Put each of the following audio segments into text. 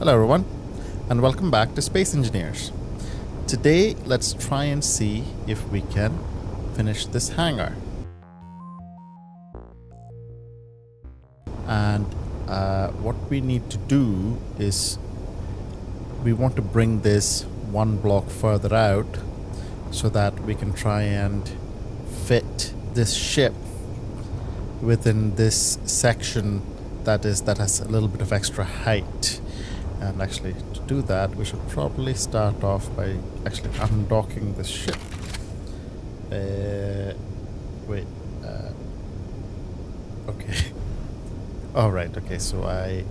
Hello everyone, and welcome back to Space Engineers. Today, let's try and see if we can finish this hangar. And what we need to do is we want to bring this one block further out so that we can try and fit this ship within this section that has a little bit of extra height. And actually, to do that, we should probably start off by actually undocking the ship. Wait. Okay. All right. Okay. So wait.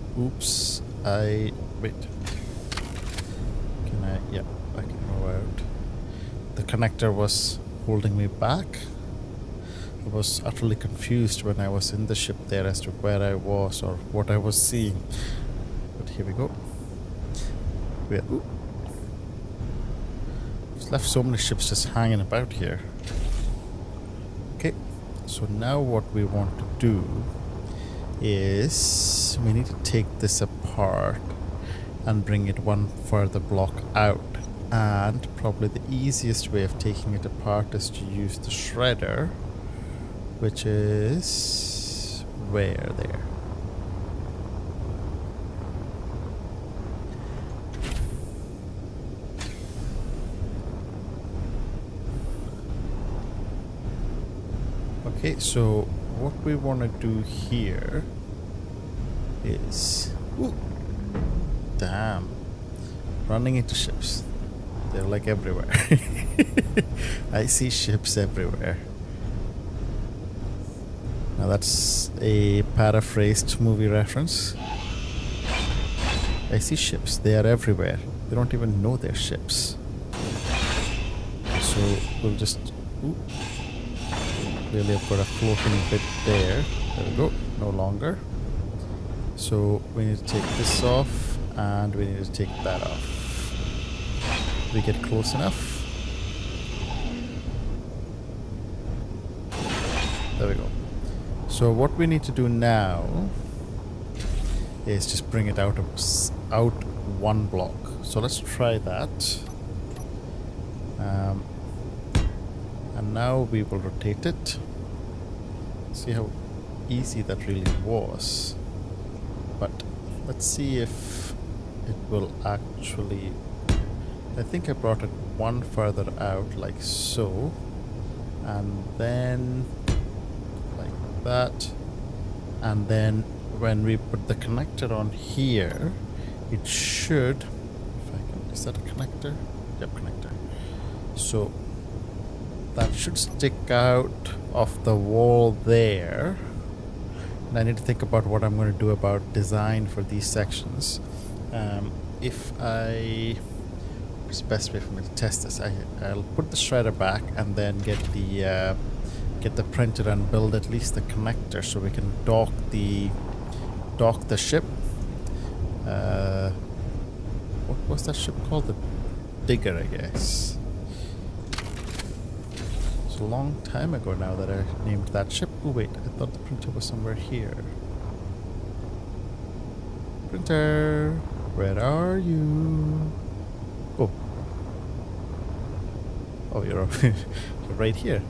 Can I? Yeah, I can move out. The connector was holding me back. I was utterly confused when I was in the ship there as to where I was or what I was seeing. But here we go. We've left so many ships just hanging about here. Okay, so now what we want to do is we need to take this apart and bring it one further block out. And probably the easiest way of taking it apart is to use the shredder, which is where there. Okay, so what we want to do here is... Ooh, damn. Running into ships. They're like everywhere. I see ships everywhere. Now that's a paraphrased movie reference. I see ships. They are everywhere. They don't even know they're ships. So we'll just... Ooh. Really, I've got a floating bit there. There we go. No longer. So we need to take this off, and we need to take that off. We get close enough. There we go. So what we need to do now is just bring it out one block. So let's try that. And now we will rotate it. See how easy that really was. But let's see if it will actually... I think I brought it one further out like so. And then like that. And then when we put the connector on here, it should... If I can, is that a connector? Yep, connector. So that should stick out of the wall there. And I need to think about what I'm going to do about design for these sections. What's the best way for me to test this? I'll put the shredder back and then get the printer and build at least the connector so we can dock the ship. What was that ship called? The digger, I guess. A long time ago now that I named that ship. Oh wait, I thought the printer was somewhere here. Printer, where are you? Oh, you're right here,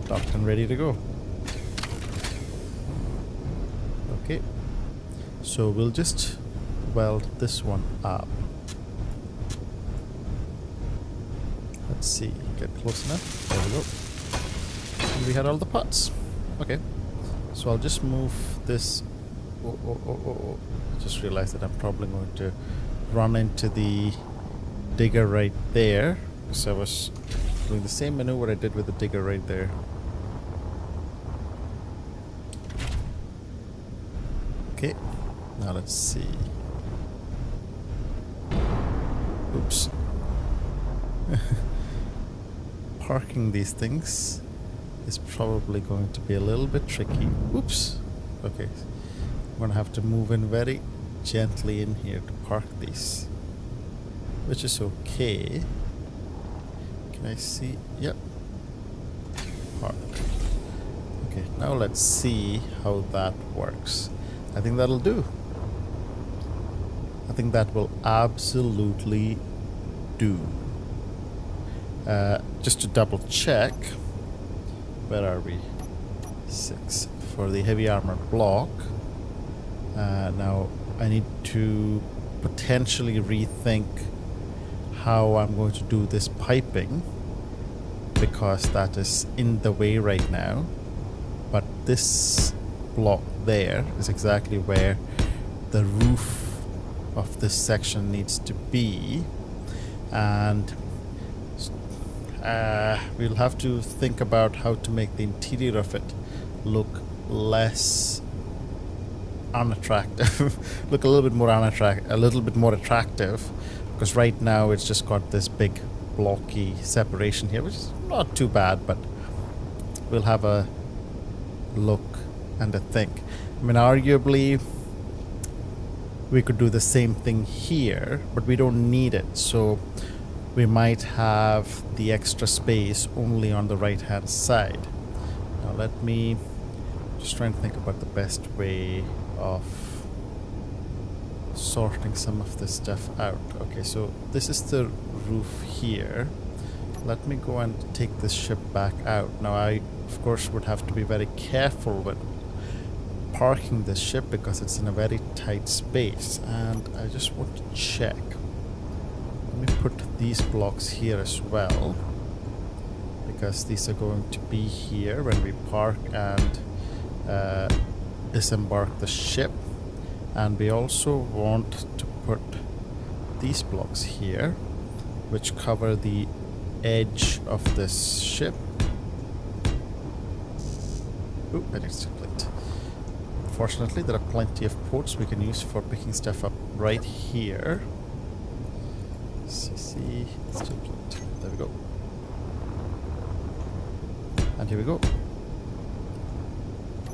docked and ready to go. Okay, so we'll just weld this one up. Let's see, get close enough. There we go. We had all the parts. Okay, so I'll just move this. I just realized that I'm probably going to run into the digger right there, because I was doing the same maneuver I did with the digger right there. Okay, now let's see. Oops. Parking these things is probably going to be a little bit tricky. Oops. Okay. I'm going to have to move in very gently in here to park these. Which is okay. Can I see? Yep. Park. Okay, now let's see how that works. I think that'll do. I think that will absolutely do. Just to double check, where are we? 6 for the heavy armor block. Now I need to potentially rethink how I'm going to do this piping, because that is in the way right now. But this block there is exactly where the roof of this section needs to be, and we'll have to think about how to make the interior of it look less unattractive, look a little bit more attractive, because right now it's just got this big blocky separation here, which is not too bad, but we'll have a look and a think. I mean, arguably we could do the same thing here, but we don't need it, so we might have the extra space only on the right hand side. Now let me just try and think about the best way of sorting some of this stuff out. Okay, so this is the roof here. Let me go and take this ship back out. Now I of course would have to be very careful with parking this ship because it's in a very tight space, and I just want to check. Let me put these blocks here as well, because these are going to be here when we park and disembark the ship. And we also want to put these blocks here, which cover the edge of this ship. Ooh, I need to plate. Fortunately, there are plenty of ports we can use for picking stuff up right here. CC, steel plate. There we go. And here we go.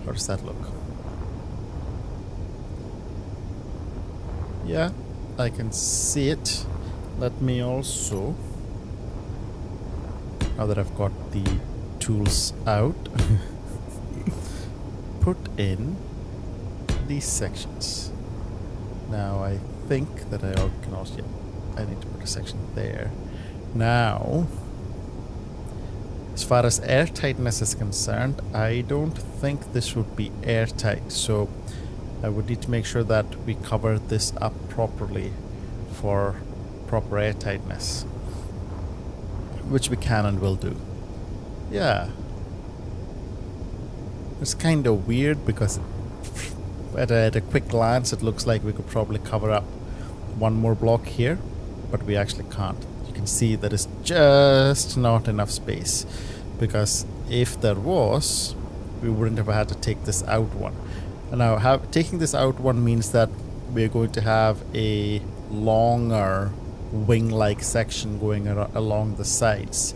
How does that look? Yeah, I can see it. Let me also, now that I've got the tools out, put in these sections. Now I think that I can also, yeah, I need to put a section there. Now, as far as airtightness is concerned, I don't think this would be airtight, so I would need to make sure that we cover this up properly for proper airtightness, which we can and will do. Yeah. It's kind of weird because at a quick glance it looks like we could probably cover up one more block here, but we actually can't. You can see there is just not enough space, because if there was, we wouldn't have had to take this out one. And now taking this out one means that we're going to have a longer wing-like section going along the sides,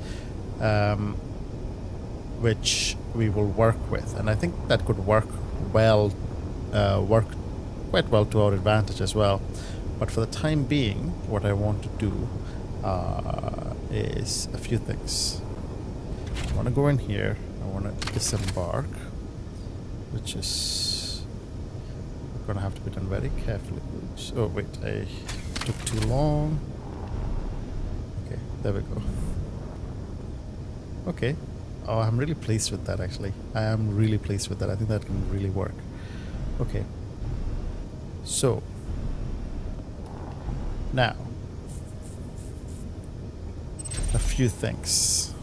which we will work with, and I think that could work quite well to our advantage as well. But for the time being, what I want to do is a few things. I want to go in here, I want to disembark, which is going to have to be done very carefully. Oops. Oh wait, I took too long. Okay, there we go. Okay. Oh, I'm really pleased with that, actually. I am really pleased with that. I think that can really work. Okay. So, now, a few things.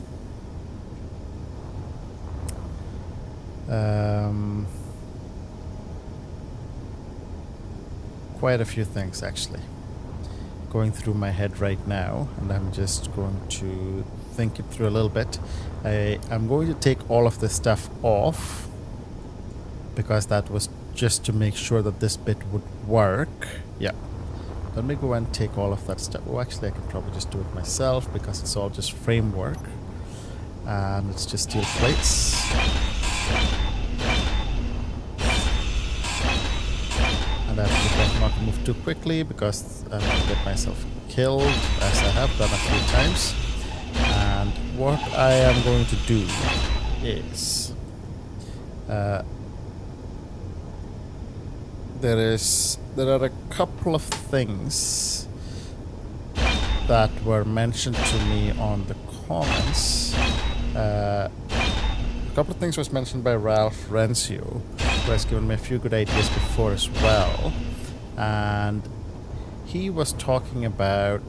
Quite a few things, actually, going through my head right now, and I'm just going to think it through a little bit. I'm going to take all of this stuff off, because that was just to make sure that this bit would work. Yeah. Let me go and take all of that stuff. Oh, actually, I can probably just do it myself, because it's all just framework. And it's just steel plates. And I have to be careful not to move too quickly, because I'm going to get myself killed, as I have done a few times. And what I am going to do is there are a couple of things that were mentioned to me on the comments. A couple of things was mentioned by Ralph Rencio, who has given me a few good ideas before as well. And he was talking about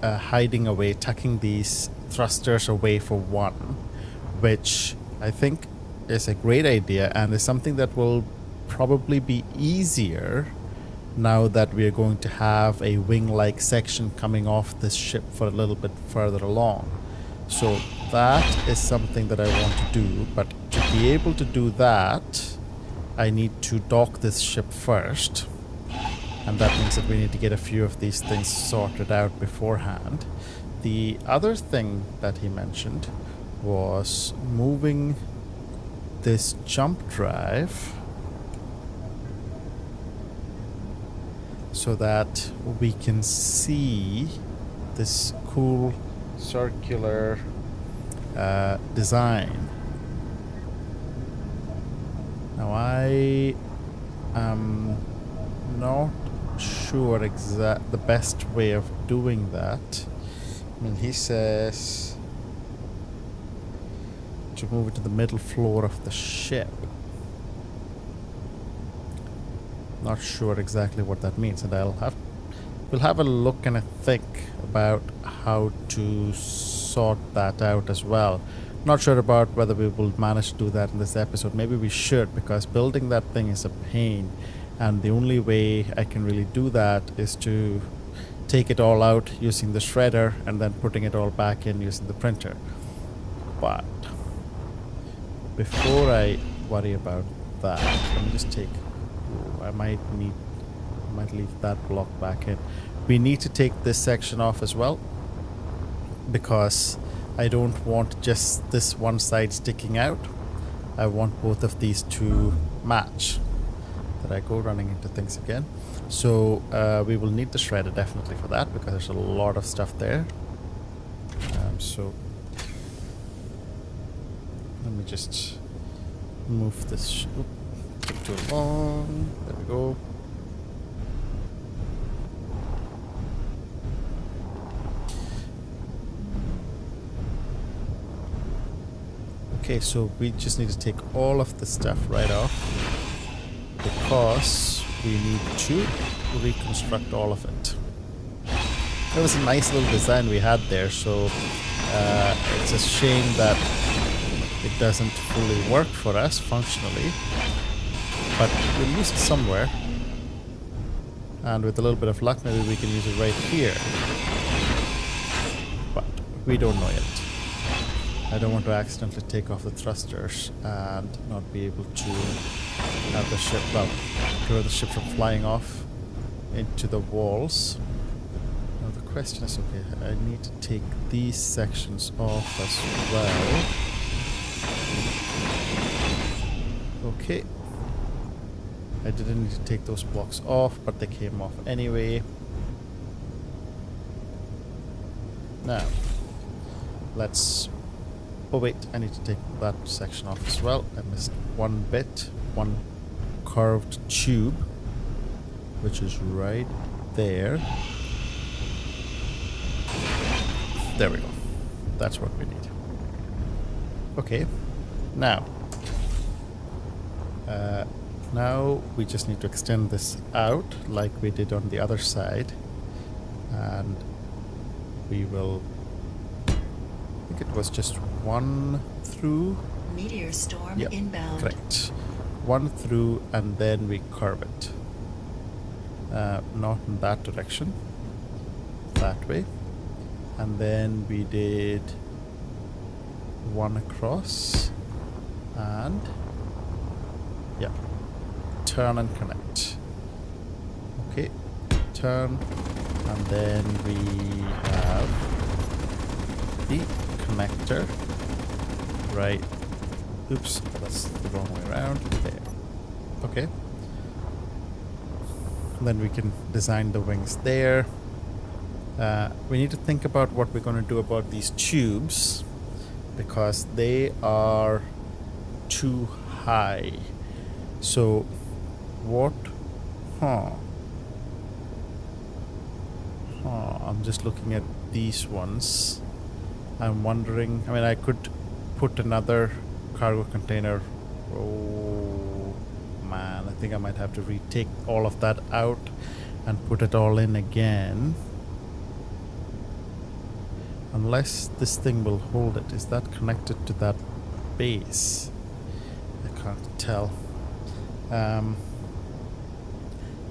hiding away, tucking these thrusters away for one, which I think is a great idea and is something that will probably be easier now that we are going to have a wing-like section coming off this ship for a little bit further along. So that is something that I want to do, but to be able to do that, I need to dock this ship first, and that means that we need to get a few of these things sorted out beforehand. The other thing that he mentioned was moving this jump drive so that we can see this cool circular design. Now I am not sure the best way of doing that. I mean, he says to move it to the middle floor of the ship. Not sure exactly what that means, and we'll have a look and a think about how to sort that out as well. Not sure about whether we will manage to do that in this episode. Maybe we should, because building that thing is a pain, and the only way I can really do that is to take it all out using the shredder and then putting it all back in using the printer. But before I worry about that, let me just take... I might leave that block back in. We need to take this section off as well, because I don't want just this one side sticking out. I want both of these to match. Did I go running into things again? So we will need the shredder definitely for that, because there's a lot of stuff there. So let me just move this. Took too long. There we go. Okay, so we just need to take all of the stuff right off, because we need to reconstruct all of it. That was a nice little design we had there, so it's a shame that it doesn't fully work for us functionally, but we'll use it somewhere, and with a little bit of luck maybe we can use it right here, but we don't know yet. I don't want to accidentally take off the thrusters and not be able to have the ship, well, prevent the ship from flying off into the walls. Now the question is, okay, I need to take these sections off as well. Okay. I didn't need to take those blocks off, but they came off anyway. Now, let's... Oh wait, I need to take that section off as well. I missed one bit, one curved tube, which is right there. There we go. That's what we need. Okay, now we just need to extend this out like we did on the other side, and we will... I think it was just one through. Meteor storm Yep, inbound. correct. One through, and then we curve it. Not in that direction. That way. And then we did one across. And... yeah. Turn and connect. Okay. Turn. And then we have the connector right, oops, that's the wrong way around, there. Okay, and then we can design the wings there. We need to think about what we're going to do about these tubes, because they are too high. So what Huh. I'm just looking at these ones. I'm wondering, I mean, I could put another cargo container. Oh man, I think I might have to retake all of that out and put it all in again. Unless this thing will hold it. Is that connected to that base? I can't tell.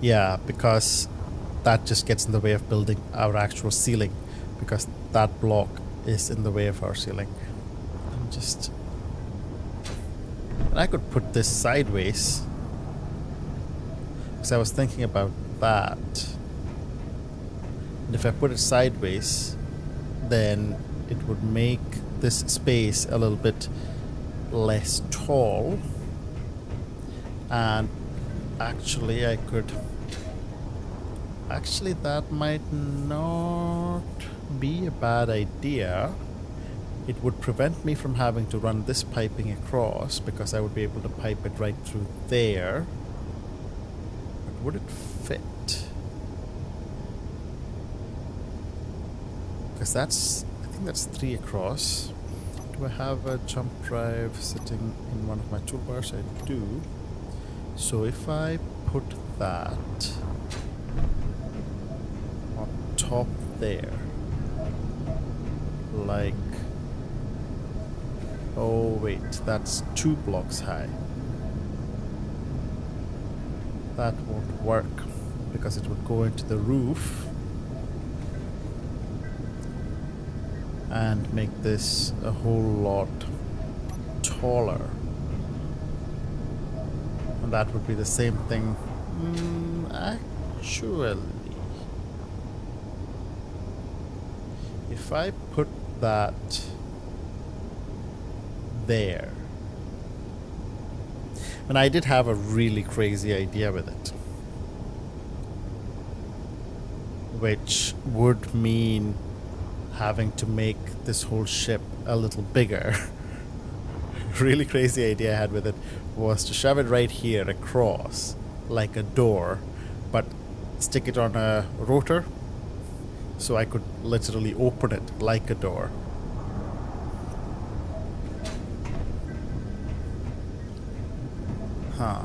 Yeah, because that just gets in the way of building our actual ceiling, because that block is in the way of our ceiling. I could put this sideways, because I was thinking about that. And if I put it sideways, then it would make this space a little bit less tall. And actually I could... Actually, that might not be a bad idea. It would prevent me from having to run this piping across, because I would be able to pipe it right through there. But would it fit? Because I think that's 3 across. Do I have a jump drive sitting in one of my toolbars? I do. So if I put that on top there, like... Oh wait, that's 2 blocks high. That won't work, because it would go into the roof and make this a whole lot taller. And that would be the same thing. Actually, if I put that there, and I did have a really crazy idea with it, which would mean having to make this whole ship a little bigger. Really crazy idea I had with it was to shove it right here across like a door, but stick it on a rotor so I could literally open it like a door. Huh.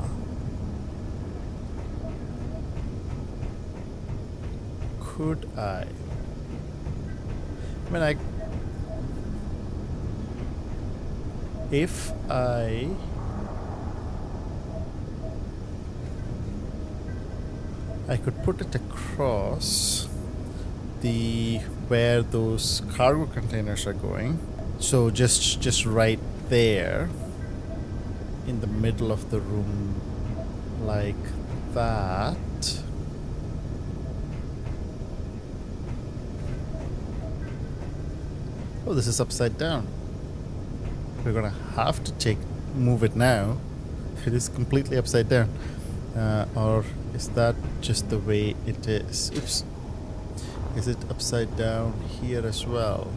Could I mean, if I could put it across the where those cargo containers are going, so just right there in the middle of the room, like that. Oh, this is upside down. We're gonna have to move it now. It is completely upside down. Or is that just the way it is? Oops. Is it upside down here as well?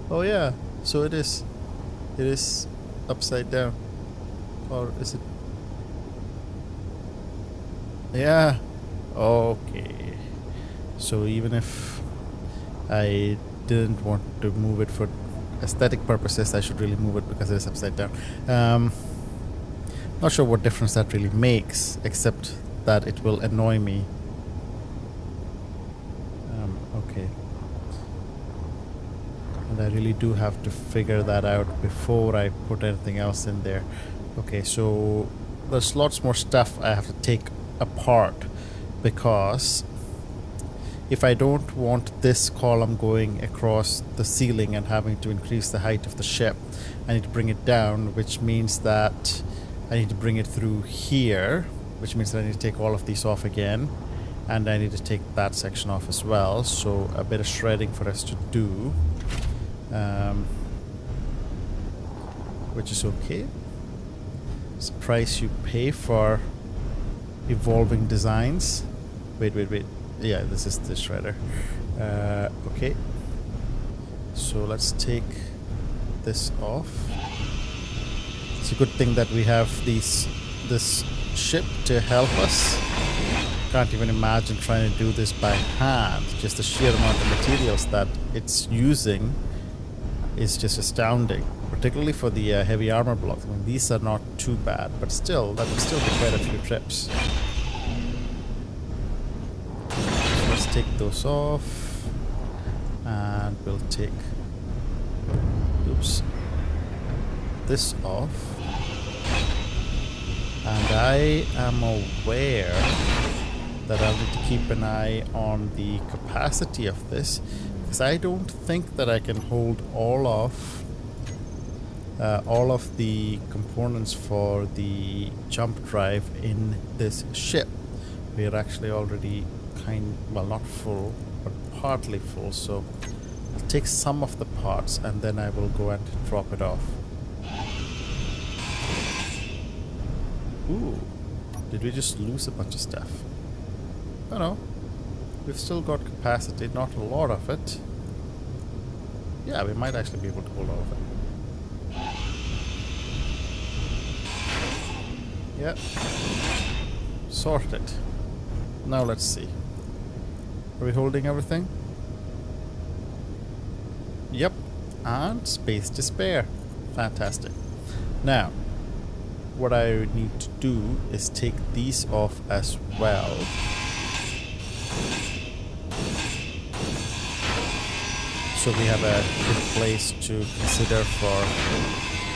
Oh yeah, so it is. It is upside down. Or is it? Yeah. Okay. So even if I didn't want to move it for aesthetic purposes, I should really move it because it is upside down. Not sure what difference that really makes, except that it will annoy me. Okay. And I really do have to figure that out before I put anything else in there. Okay, so there's lots more stuff I have to take apart, because if I don't want this column going across the ceiling and having to increase the height of the ship, I need to bring it down, which means that I need to bring it through here, which means that I need to take all of these off again, and I need to take that section off as well. So a bit of shredding for us to do, which is okay. It's the price you pay for evolving designs. Wait. Yeah, this is the shredder. Okay. So let's take this off. It's a good thing that we have this ship to help us. Can't even imagine trying to do this by hand. Just the sheer amount of materials that it's using is just astounding, particularly for the heavy armor blocks. I mean, these are not too bad, but still, that would still be quite a few trips. So let's take those off, and we'll take, oops, this off. And I am aware that I'll need to keep an eye on the capacity of this, because I don't think that I can hold all of the components for the jump drive in this ship. We are actually already well, not full, but partly full, so I'll take some of the parts and then I will go and drop it off. Ooh, did we just lose a bunch of stuff? Oh no, we've still got capacity, not a lot of it. Yeah, we might actually be able to hold all of it. Yep. Sorted. Now let's see. Are we holding everything? Yep. And space to spare. Fantastic. Now, what I need to do is take these off as well. So we have a good place to consider for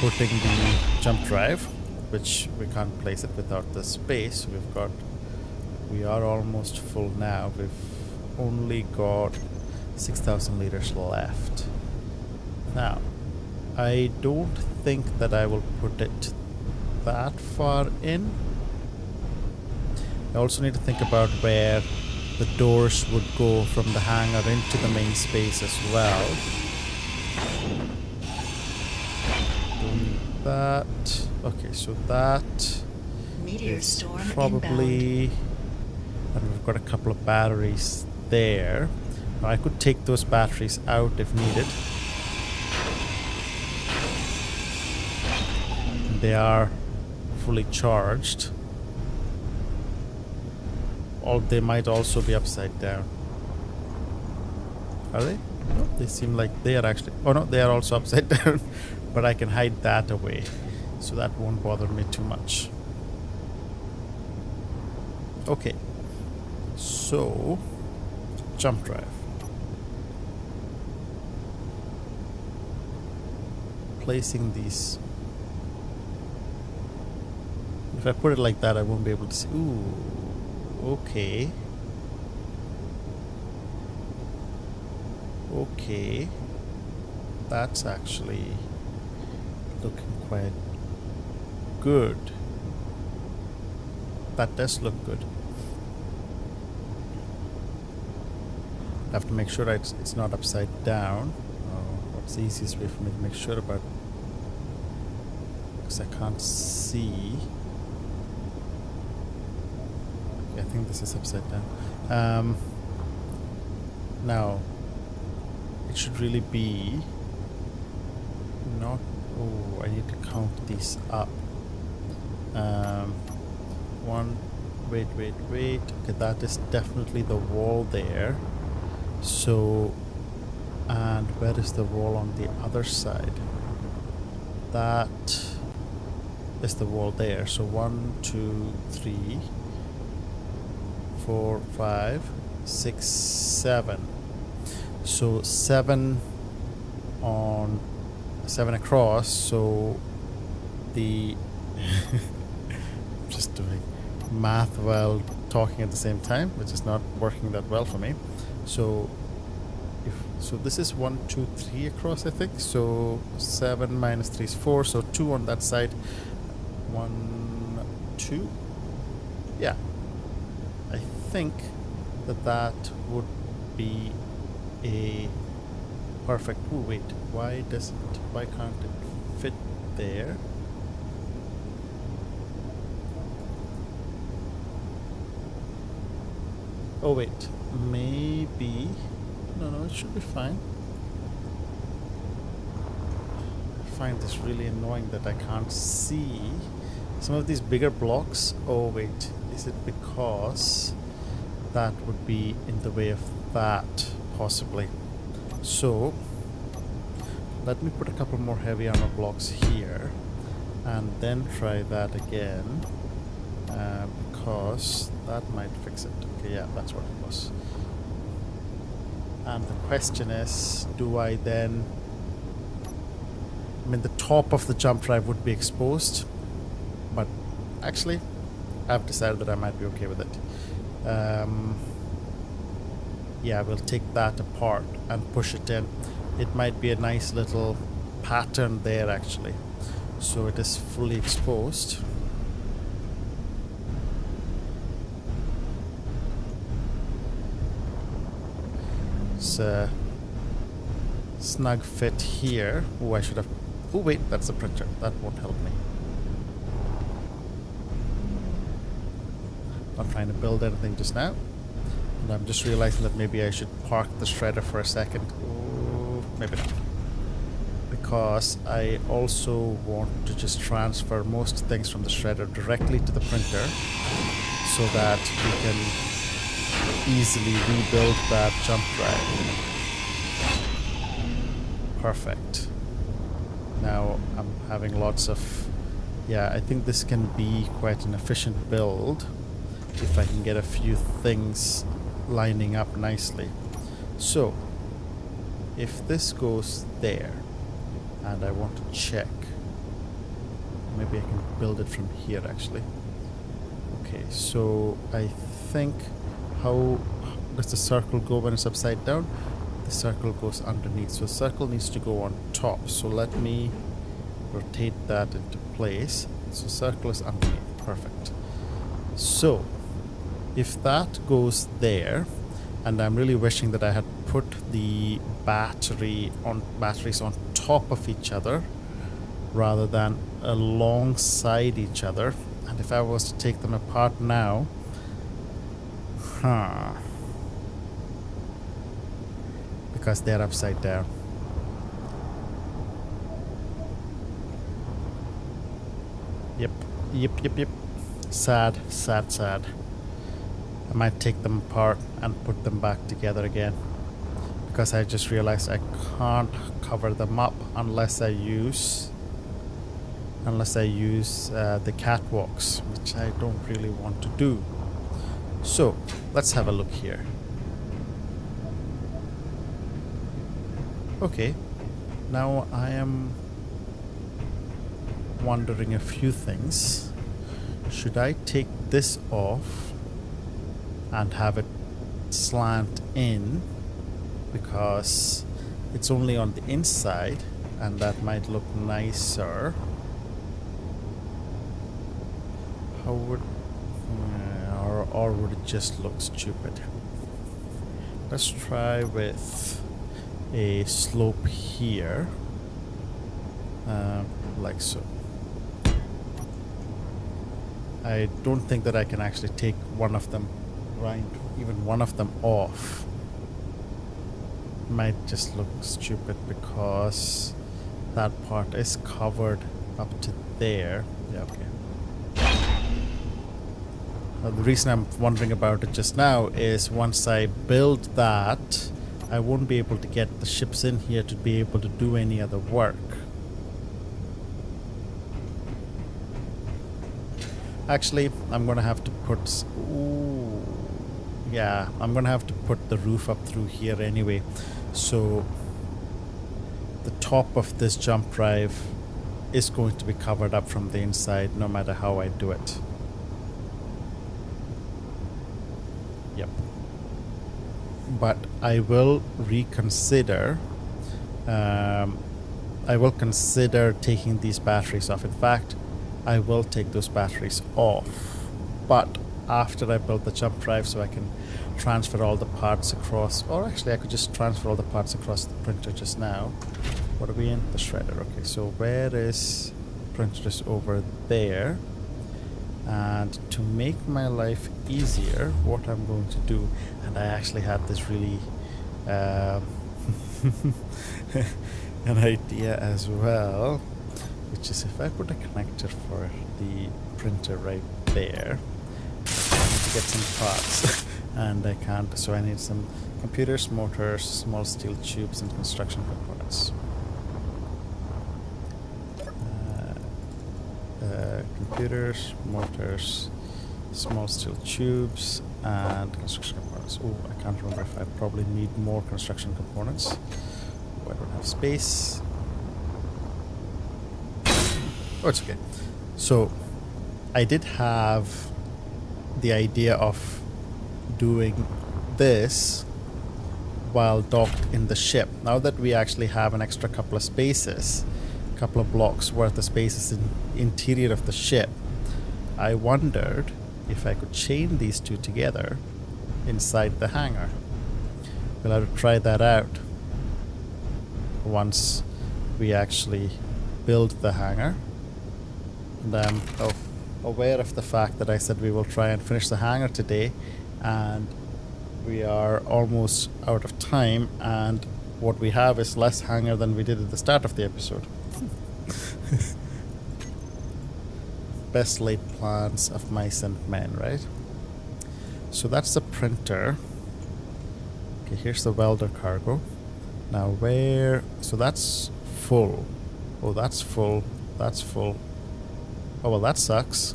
putting the jump drive, which we can't place it without the space. We are almost full now. We've only got 6,000 liters left. Now, I don't think that I will put it that far in. I also need to think about where the doors would go from the hangar into the main space as well. Don't need that. Okay, so that Meteor is storm probably inbound. And we've got a couple of batteries there. Now I could take those batteries out if needed. And they are fully charged. Or they might also be upside down. Are they? No, they seem like they are actually... Oh no, they are also upside down. But I can hide that away. So that won't bother me too much. Okay. So, jump drive. Placing these. If I put it like that, I won't be able to see. Ooh, okay. Okay. That's actually looking quite good. That does look good. I have to make sure it's not upside down. What's the easiest way for me to make sure about? Because I can't see. Okay, I think this is upside down. Now, it should really be not. Oh, I need to count these up. One. Wait. Okay, that is definitely the wall there. So, and where is the wall on the other side? That is the wall there. So 1, 2, 3, 4, 5, 6, 7. So 7 on 7 across. So the just doing math while talking at the same time, which is not working that well for me. So this is 1, 2, 3 across, I think. So 7 minus 3 is 4. So 2 on that side. 1, 2. Yeah. I think that would be a perfect. Oh wait, why can't it fit there? Oh wait, maybe. No, it should be fine. I find this really annoying that I can't see Some of these bigger blocks, oh wait, is it because that would be in the way of that, possibly. So let me put a couple more heavy armor blocks here and then try that again, because that might fix it. Okay, yeah, that's what it was. And the question is, do I then, I mean, the top of the jump drive would be exposed, but actually I've decided that I might be okay with it. Yeah, we'll take that apart and push it in. It might be a nice little pattern there actually. So it is fully exposed. It's a snug fit here. Oh, I should have... Oh wait, that's the printer. That won't help me. Not trying to build anything just now. And I'm just realizing that maybe I should park the shredder for a second. Oh, maybe not. Because I also want to just transfer most things from the shredder directly to the printer so that we can easily rebuild that jump drive. Perfect. Now I'm having lots of... Yeah, I think this can be quite an efficient build if I can get a few things lining up nicely. So if this goes there and I want to check, maybe I can build it from here actually. Okay, so I think, how does the circle go when it's upside down? The circle goes underneath, so the circle needs to go on top. So let me rotate that into place. So circle is underneath. Perfect. So if that goes there, and I'm really wishing that I had put the batteries on top of each other rather than alongside each other. And if I was to take them apart now, because they're upside down. Yep. Sad. I might take them apart and put them back together again, because I just realized I can't cover them up unless I use the catwalks, which I don't really want to do. So let's have a look here. Okay, now I am wondering a few things. Should I take this off and have it slant in, because it's only on the inside and that might look nicer? How would or would it just look stupid? Let's try with a slope here, like so. I don't think that I can actually take one of them, right, even one of them off. Might just look stupid because that part is covered up to there. Yeah, okay. The reason I'm wondering about it just now is once I build that, I won't be able to get the ships in here to be able to do any other work. Actually, I'm gonna have to put... Ooh, yeah, I'm gonna have to put the roof up through here anyway. So the top of this jump drive is going to be covered up from the inside no matter how I do it. Yep. But I will reconsider. I will consider taking these batteries off. In fact, I will take those batteries off, but after I build the jump drive, so I can transfer all the parts across. Or actually, I could just transfer all the parts across the printer just now. What are we in? The shredder. Okay, so where is printer? Is over there. And to make my life easier, what I'm going to do, and I actually had this really an idea as well, which is if I put a connector for the printer right there. I need to get some parts and I can't, so I need some computers, motors, small steel tubes and construction components. Computers, motors, small steel tubes and construction components. Oh, I can't remember if I probably need more construction components. Oh, I don't have space. Oh, it's okay. So I did have the idea of doing this while docked in the ship. Now that we actually have an extra couple of spaces, a couple of blocks worth of spaces in the interior of the ship, I wondered if I could chain these two together inside the hangar. We'll have to try that out once we actually build the hangar. And I'm aware of the fact that I said we will try and finish the hangar today, and we are almost out of time, and what we have is less hangar than we did at the start of the episode. Best laid plans of mice and men, right? So that's the printer. Okay, here's the welder cargo. Now where... so that's full. Oh, that's full. That's full. Oh, well, that sucks.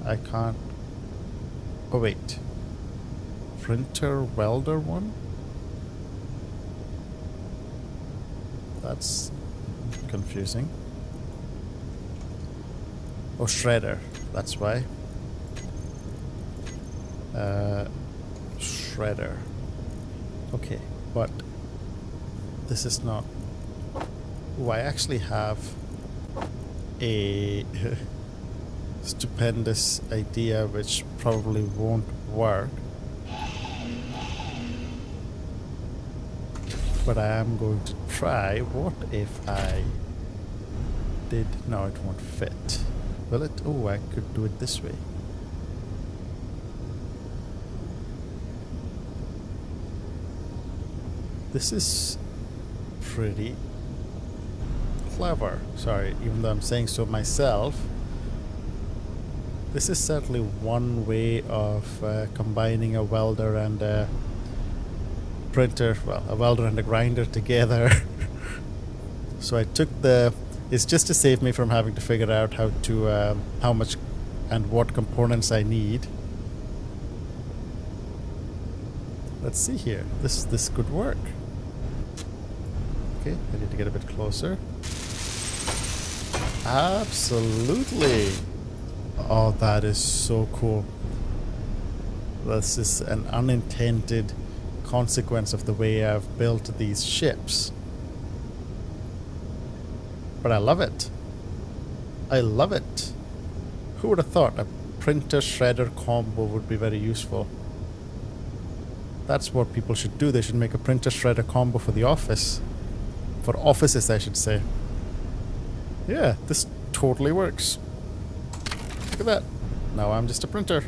I can't... oh, wait. Printer welder one? That's confusing. Oh, shredder. That's why. Shredder. Okay, but this is not... oh, I actually have a stupendous idea which probably won't work. But I am going to try. What if I did... no, it won't fit. Will it? Oh, I could do it this way. This is pretty clever. Sorry, even though I'm saying so myself. This is certainly one way of combining a welder and a printer, well, a welder and a grinder together. So I took the... it's just to save me from having to figure out how to how much and what components I need. Let's see here. This could work. Okay, I need to get a bit closer. Absolutely. Oh, that is so cool. This is an unintended consequence of the way I've built these ships. But I love it. I love it. Who would have thought a printer shredder combo would be very useful? That's what people should do. They should make a printer shredder combo for the office. For offices, I should say. Yeah, this totally works. Look at that. Now I'm just a printer.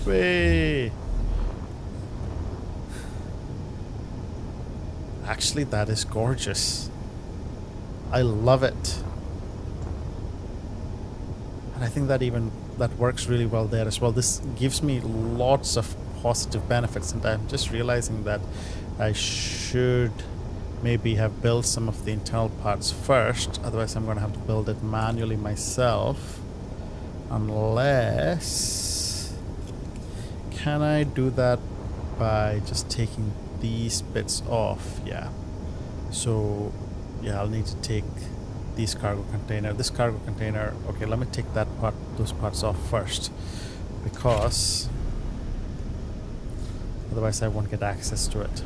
Way. Actually, that is gorgeous. I love it. And I think that works really well there as well. This gives me lots of positive benefits, and I'm just realizing that I should maybe have built some of the internal parts first. Otherwise, I'm going to have to build it manually myself. Unless... can I do that by just taking these bits off? Yeah. So, yeah, I'll need to take this cargo container. Okay, let me take those parts off first, because otherwise I won't get access to it.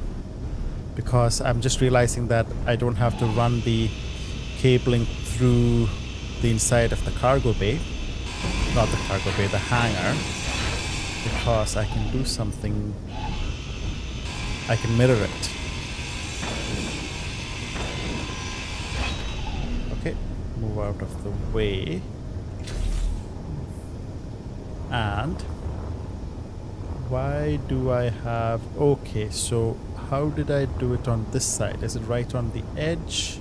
Because I'm just realizing that I don't have to run the cabling through the inside of the cargo bay. Not the cargo bay, the hangar. Because I can do something. I can mirror it. Okay, move out of the way. And why do I have... okay, so how did I do it on this side? Is it right on the edge?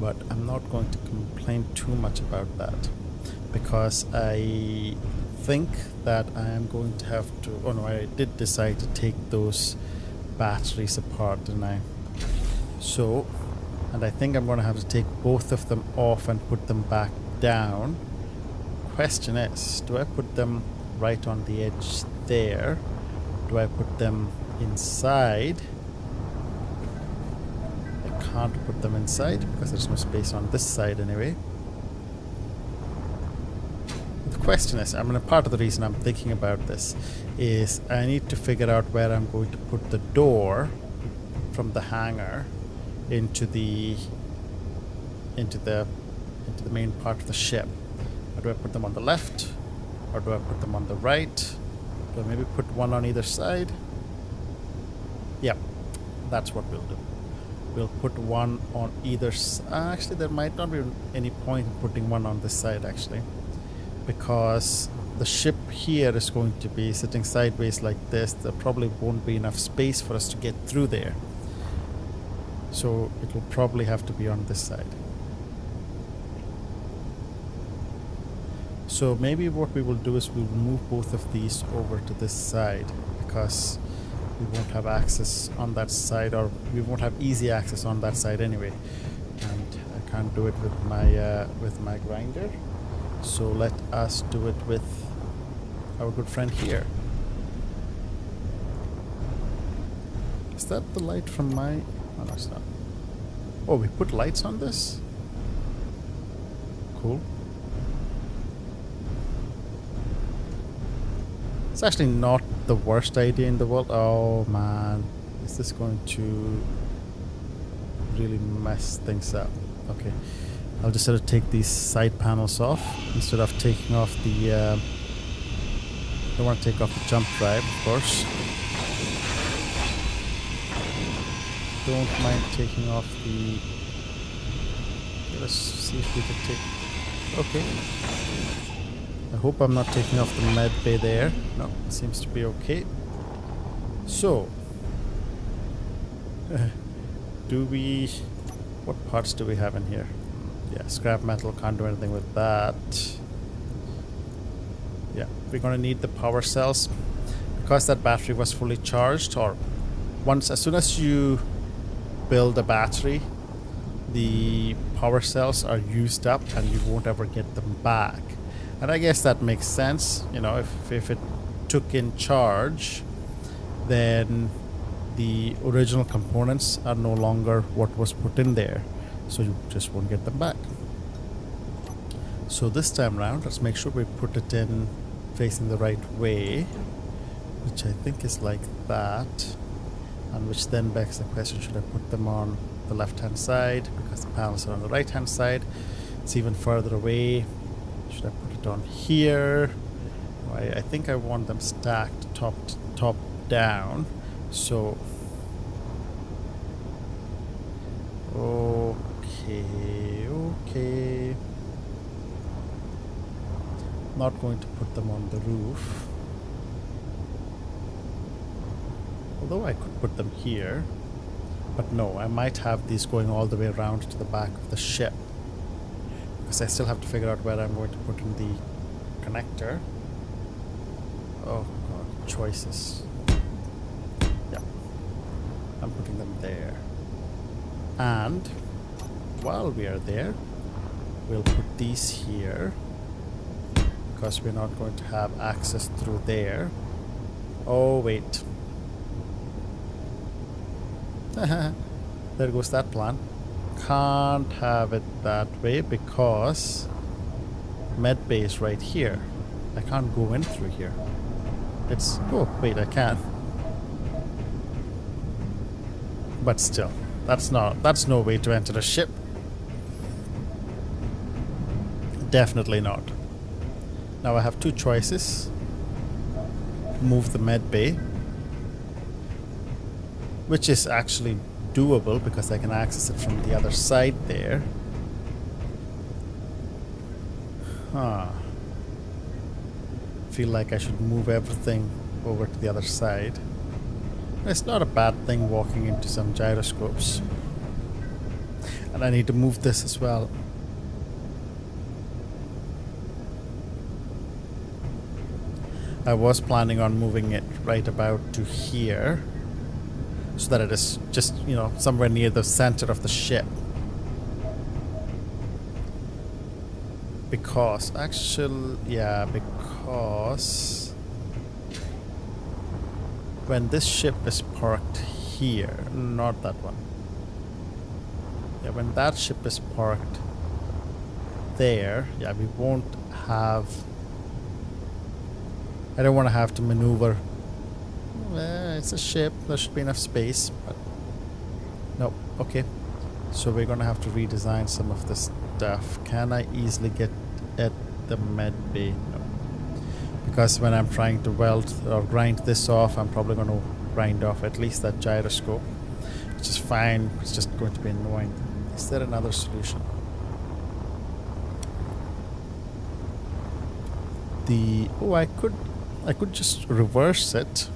but I'm not going to complain too much about that, because I think that I am going to have to, oh no, I did decide to take those batteries apart, didn't I? So, and I think I'm going to have to take both of them off and put them back down. Question is, do I put them right on the edge there? Do I put them inside? I can't put them inside because there's no space on this side anyway. The question is, I mean, part of the reason I'm thinking about this is I need to figure out where I'm going to put the door from the hangar into the main part of the ship. Or do I put them on the left, or do I put them on the right? Do I maybe put one on either side? Yeah, that's what we'll do. We'll put one on either side. Actually, there might not be any point in putting one on this side, actually, because the ship here is going to be sitting sideways like this. There probably won't be enough space for us to get through there. So it will probably have to be on this side. So maybe what we will do is we will move both of these over to this side, because we won't have access on that side, or we won't have easy access on that side anyway. And I can't do it with my grinder. So let us do it with our good friend here. Is that the light from my... Oh, no, it's not. Oh, we put lights on this? Cool. It's actually not the worst idea in the world. Oh man, is this going to really mess things up? Okay, I'll just sort of take these side panels off instead of taking off the... don't want to take off the jump drive, of course. Don't mind taking off the... Okay, let's see if we can take... Okay. I hope I'm not taking off the med bay there. No, it seems to be okay. So, do we... What parts do we have in here? Yeah, scrap metal, can't do anything with that. Yeah, we're gonna need the power cells. Because that battery was fully charged, or as soon as you build a battery, the power cells are used up and you won't ever get them back. And I guess that makes sense. You know, if it took in charge, then the original components are no longer what was put in there. So you just won't get them back. So this time around, let's make sure we put it in facing the right way, which I think is like that. And which then begs the question, should I put them on the left-hand side? Because the panels are on the right-hand side. It's even further away. Should I put it on here? I think I want them stacked top down. So okay. Not going to put them on the roof. Although I could put them here. But no, I might have these going all the way around to the back of the ship. Because I still have to figure out where I'm going to put in the connector. Oh god, choices. Yeah, I'm putting them there. And while we are there, we'll put these here, because we're not going to have access through there. Oh wait. There goes that plan. Can't have it that way because med bay is right here. I can't go in through here. It's... oh wait, I can. But still, that's no way to enter a ship. Definitely not. Now I have two choices. Move the med bay, which is actually doable because I can access it from the other side there. Feel like I should move everything over to the other side. It's not a bad thing walking into some gyroscopes. And I need to move this as well. I was planning on moving it right about to here, so that it is just, you know, somewhere near the center of the ship. Because, actually, yeah, because when this ship is parked here, not that one. Yeah, when that ship is parked there, yeah, we won't have... I don't want to have to maneuver. It's a ship, there should be enough space, but no, okay. So we're gonna have to redesign some of this stuff. Can I easily get at the med bay? No. Because when I'm trying to weld or grind this off, I'm probably gonna grind off at least that gyroscope, which is fine, it's just going to be annoying. Is there another solution? I could just reverse it.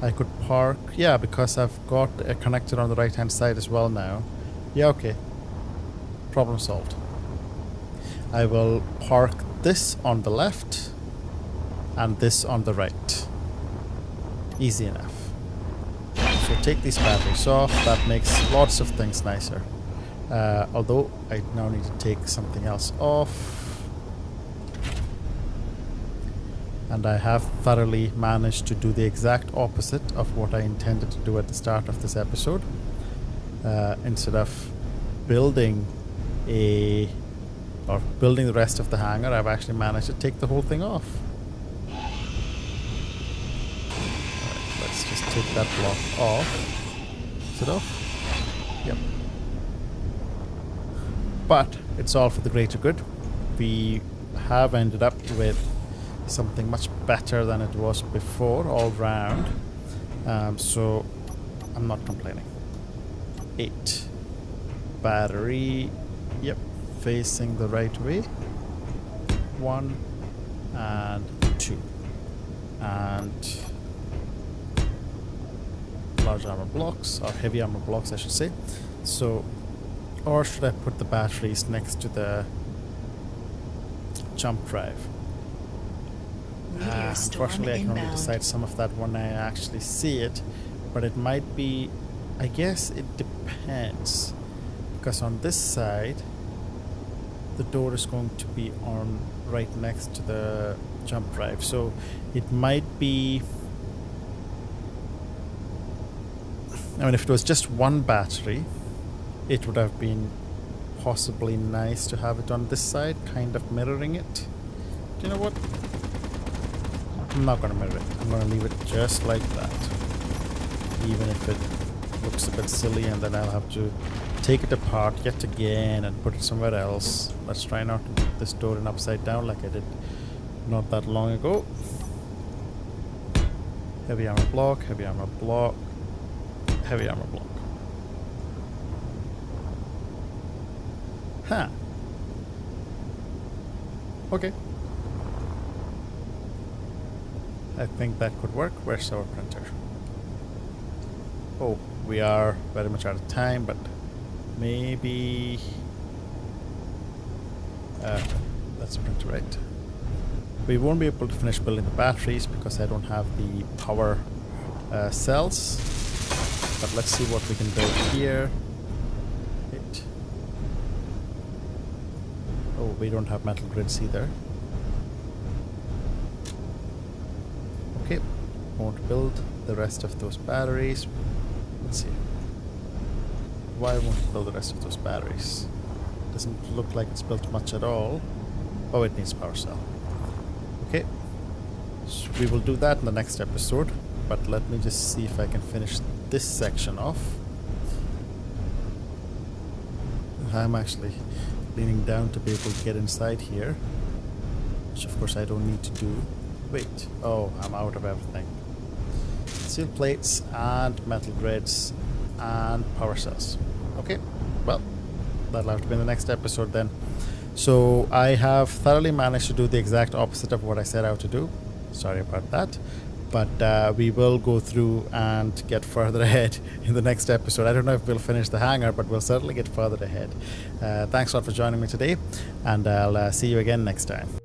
I could park, yeah, because I've got a connector on the right hand side as well now. Yeah, okay. Problem solved. I will park this on the left and this on the right. Easy enough. So take these batteries off. That makes lots of things nicer. Although I now need to take something else off. And I have thoroughly managed to do the exact opposite of what I intended to do at the start of this episode. Instead of building the rest of the hangar, I've actually managed to take the whole thing off. Alright, let's just take that block off. Is it off? Yep. But it's all for the greater good. We have ended up with something much better than it was before all round, so I'm not complaining. 8 battery, yep, facing the right way. 1 and 2 and large armor blocks, or heavy armor blocks I should say. So, or should I put the batteries next to the jump drive? Unfortunately, I can only decide some of that when I actually see it, but it might be, I guess it depends, because on this side the door is going to be on right next to the jump drive, so it might be, I mean, if it was just one battery, it would have been possibly nice to have it on this side, kind of mirroring it. Do you know what? I'm not going to mirror it. I'm going to leave it just like that. Even if it looks a bit silly, and then I'll have to take it apart yet again and put it somewhere else. Let's try not to put this door in upside down like I did not that long ago. Heavy armor block, heavy armor block, heavy armor block. Huh. Okay. I think that could work. Where's our printer? Oh, we are very much out of time, but maybe... that's a printer, right? We won't be able to finish building the batteries because I don't have the power cells. But let's see what we can build here. Wait. Oh, we don't have metal grids either. Okay, won't build the rest of those batteries. Let's see. Why won't it build the rest of those batteries? Doesn't look like it's built much at all. Oh, it needs power cell. Okay, so we will do that in the next episode, but let me just see if I can finish this section off. I'm actually leaning down to be able to get inside here, which of course I don't need to do. Wait, oh, I'm out of everything. Steel plates and metal grids and power cells. Okay, well, that'll have to be in the next episode then. So I have thoroughly managed to do the exact opposite of what I set out to do. Sorry about that. But we will go through and get further ahead in the next episode. I don't know if we'll finish the hangar, but we'll certainly get further ahead. Thanks a lot for joining me today, and I'll see you again next time.